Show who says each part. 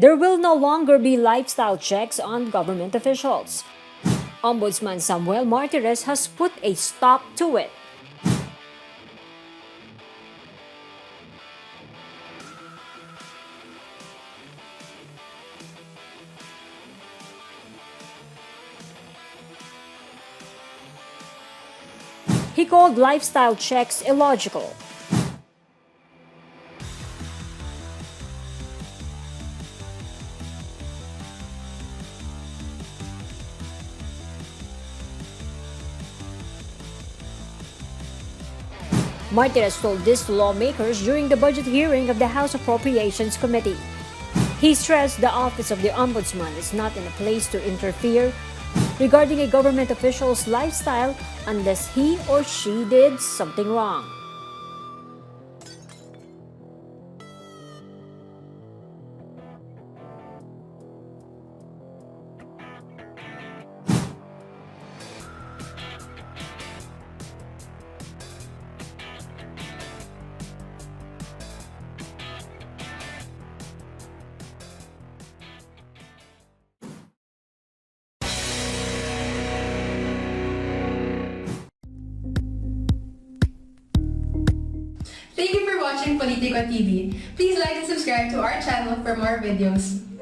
Speaker 1: There will no longer be lifestyle checks on government officials. Ombudsman Samuel Martires has put a stop to it. He called lifestyle checks illogical. Martires told this to lawmakers during the budget hearing of the House Appropriations Committee. He stressed the Office of the Ombudsman is not in a place to interfere regarding a government official's lifestyle unless he or she did something wrong.
Speaker 2: Thank you for watching Politico TV. Please like and subscribe to our channel for more videos.